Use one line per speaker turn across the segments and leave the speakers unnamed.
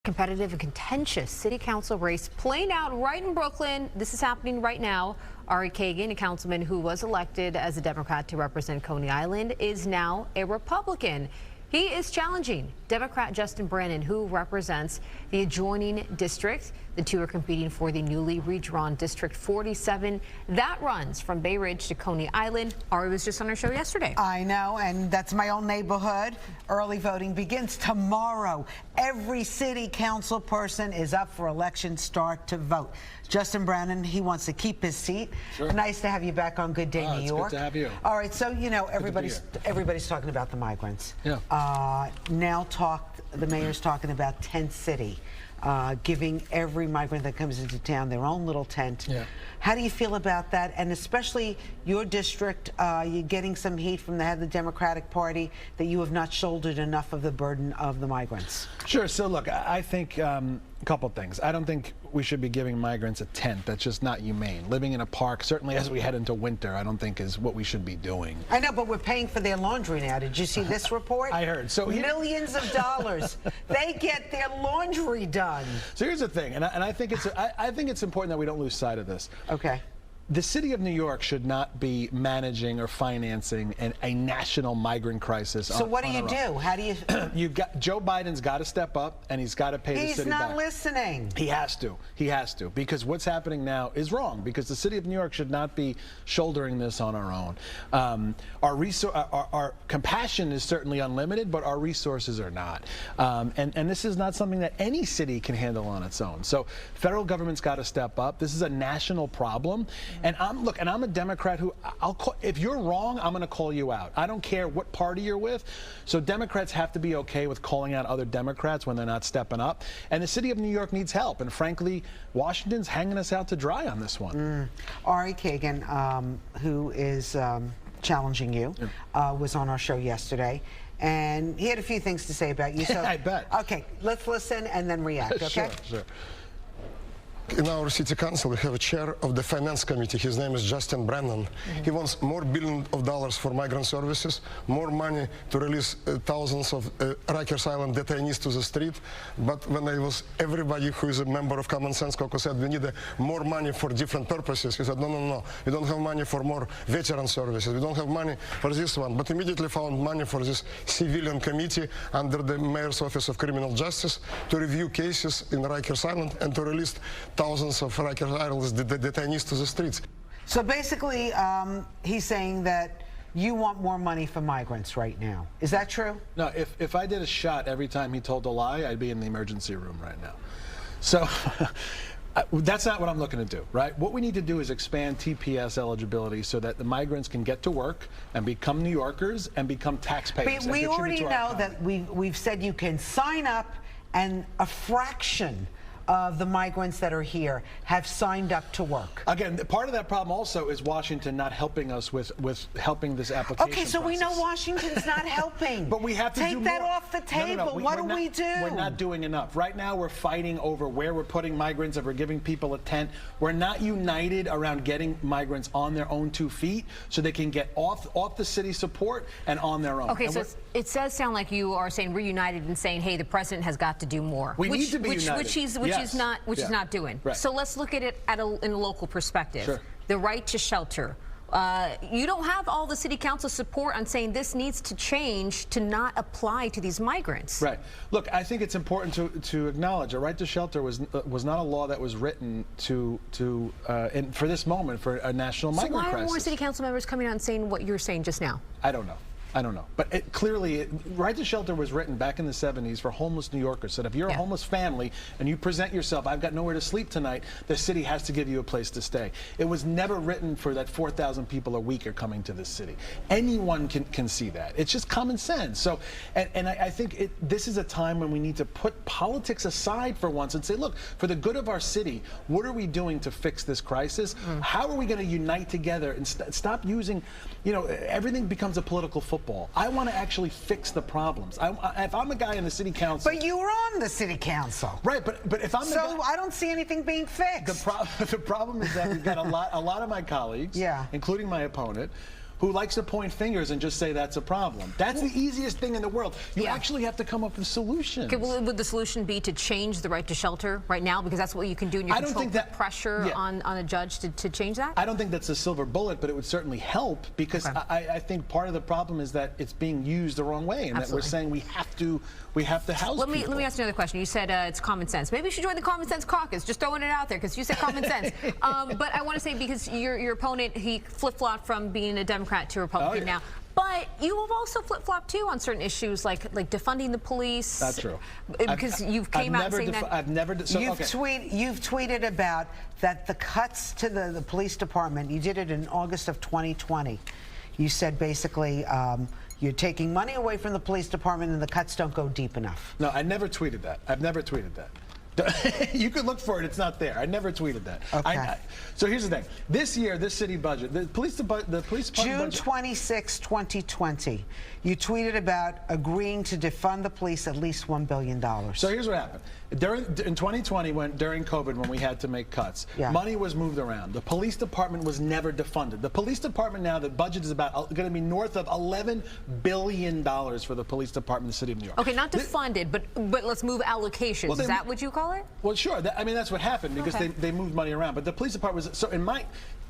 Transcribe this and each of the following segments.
Competitive and contentious city council race playing out right in Brooklyn. This is happening right now. Ari Kagan, a councilman who was elected as a Democrat to represent Coney Island, is now a Republican. He is challenging Democrat Justin Brannan, who represents the adjoining district. The two are competing for the newly redrawn District 47 that runs from Bay Ridge to Coney Island. Ari was just on our show yesterday.
I know, and that's my own neighborhood. Early voting begins tomorrow. Every city council person is up for election start to vote. Justin Brannan, he wants to keep his seat.
Sure.
Nice to have you back on Good Day New York.
It's good to have you.
All right, so you know everybody's talking about the migrants.
Yeah.
The mayor's talking about tent city, giving every migrant that comes into town their own little tent.
Yeah.
How do you feel about that? And especially your district, you're getting some heat from the head of the Democratic Party that you have not shouldered enough of the burden of the migrants.
Sure. So look, I think a couple things. I don't think we should be giving migrants a tent. That's just not humane. Living in a park, certainly as we head into winter, I don't think is what we should be doing.
I know, but we're paying for their laundry now. Did you see this report?
I heard. So
millions of dollars. They get their laundry done.
So here's the thing, and I think it's important that we don't lose sight of this.
Okay.
The city of New York should not be managing or financing a national migrant crisis.
So what do you do? How do you?
Joe Biden's got to step up, and he's got to pay the city back.
He's not listening.
He has to. He has to, because what's happening now is wrong. Because the city of New York should not be shouldering this on our own. Our compassion is certainly unlimited, but our resources are not. And this is not something that any city can handle on its own. So federal government's got to step up. This is a national problem. And I'm a Democrat who if you're wrong, I'm going to call you out. I don't care what party you're with. So Democrats have to be okay with calling out other Democrats when they're not stepping up. And the city of New York needs help. And frankly, Washington's hanging us out to dry on this one.
Ari Kagan, who is challenging you, was on our show yesterday. And he had a few things to say about you. So,
I bet.
Okay, let's listen and then react, okay?
Sure.
In our city council, we have a chair of the finance committee. His name is Justin Brannan. He wants more billions of dollars for migrant services, more money to release thousands of Rikers Island detainees to the street. But when I was, everybody who is a member of Common Sense Caucus said we need more money for different purposes. He said, no. We don't have money for more veteran services. We don't have money for this one. But immediately found money for this civilian committee under the Mayor's Office of Criminal Justice to review cases in Rikers Island and to release thousands of Rikers Island detainees to the streets.
So basically, he's saying that you want more money for migrants right now. Is that true?
No, if I did a shot every time he told a lie, I'd be in the emergency room right now. So that's not what I'm looking to do, right? What we need to do is expand TPS eligibility so that the migrants can get to work and become New Yorkers and become taxpayers.
But we already know that we've said you can sign up, and a fraction of the migrants that are here have signed up to work.
Again, part of that problem also is Washington not helping us with helping this application
Okay, so
process.
we know Washington's not helping.
But we have to
take
do
that
more.
off the table.
No,
what do we do?
We're not doing enough. Right now we're fighting over where we're putting migrants, if we're giving people a tent. We're not united around getting migrants on their own 2 feet so they can get off the city support and on their own.
Okay, so it does sound like you are saying we're united in saying, hey, the president has got to do more.
We need to be united.
Which he's not doing.
Right.
So let's look at it in a local perspective.
Sure.
The right to shelter. You don't have all the city council support on saying this needs to change to not apply to these migrants.
Right. Look, I think it's important to acknowledge a right to shelter was not a law that was written for this moment for a national migrant crisis.
So why are more city council members coming out and saying what you're saying just now?
I don't know. But clearly, right to shelter was written back in the 70s for homeless New Yorkers. So that if you're a homeless family and you present yourself, I've got nowhere to sleep tonight, the city has to give you a place to stay. It was never written for that 4,000 people a week are coming to this city. Anyone can see that. It's just common sense. So, and I think this is a time when we need to put politics aside for once and say, look, for the good of our city, what are we doing to fix this crisis? How are we going to unite together and stop using, everything becomes a political football. I want to actually fix the problems. If I'm a guy in the city council,
but you were on the city council,
right? But if I'm
I don't see anything being fixed.
The problem is that we've got a lot of my colleagues, including my opponent, who likes to point fingers and just say that's a problem. That's the easiest thing in the world. You actually have to come up with solutions.
Okay, well, would the solution be to change the right to shelter right now? Because that's what you can do in your control, put pressure on a judge to change that?
I don't think that's a silver bullet, but it would certainly help, because I think part of the problem is that it's being used the wrong way, and that we're saying we have to house
Let me
people.
ask you another question. You said it's common sense. Maybe you should join the Common Sense Caucus. Just throwing it out there, because you said common sense. But I want to say, because your opponent, he flip-flopped from being a Democrat to a Republican now. But you have also flip-flopped too on certain issues, like defunding the police.
That's true.
Because you've came out saying that.
I've never.
You've tweeted about that the cuts to the police department. You did it in August of 2020. You said basically you're taking money away from the police department and the cuts don't go deep enough.
No, I never tweeted that. I've never tweeted that. You could look for it. It's not there. I never tweeted that.
Okay.
So here's the thing. This year, this city budget, the police department
June
budget,
26, 2020, you tweeted about agreeing to defund the police at least $1 billion.
So here's what happened. In 2020, during COVID, when we had to make cuts, money was moved around. The police department was never defunded. The police department now, the budget is about going to be north of $11 billion for the police department in the city of New York.
Okay, not defunded, but let's move allocations.
Well,
is that what you call it?
Well, sure. I mean, that's what happened, because they moved money around. But the police department was, so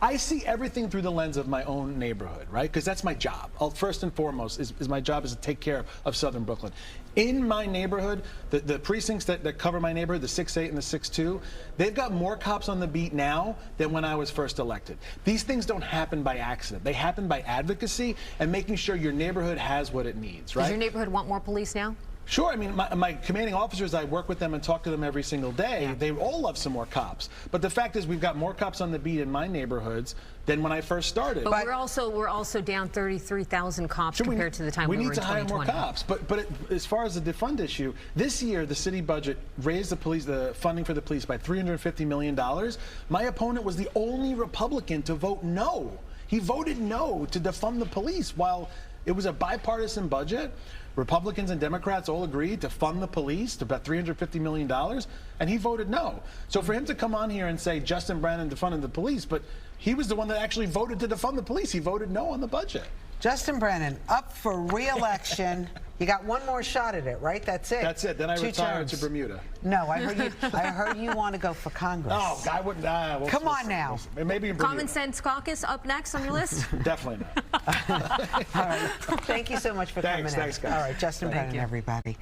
I see everything through the lens of my own neighborhood, right? Because that's my job. First and foremost, is my job is to take care of Southern Brooklyn. In my neighborhood, the precincts that cover my neighborhood, the 6-8 and the 6-2, they've got more cops on the beat now than when I was first elected. These things don't happen by accident. They happen by advocacy and making sure your neighborhood has what it needs, right?
Does your neighborhood want more police now?
Sure. I mean, my commanding officers, I work with them and talk to them every single day. They all love some more cops. But the fact is, we've got more cops on the beat in my neighborhoods than when I first started.
But we're also down 33,000 cops compared to the time we were in 2020.
We need to hire more cops. But as far as the defund issue, this year the city budget raised the funding for the police by $350 million. My opponent was the only Republican to vote no. He voted no to defund the police, while it was a bipartisan budget. Republicans and Democrats all agreed to fund the police to about $350 million, and he voted no. So for him to come on here and say Justin Brannan defunded the police, but he was the one that actually voted to defund the police. He voted no on the budget.
Justin Brannan, up for re-election. You got one more shot at it, right? That's it.
That's it. Then I retire to Bermuda.
No, I heard you want to go for Congress.
Oh, I wouldn't.
Come on now.
Maybe in Bermuda.
Common Sense Caucus up next on your list?
Definitely not.
All right. Thank you so much for coming in.
Thanks, guys.
All right, Justin Brannan, everybody.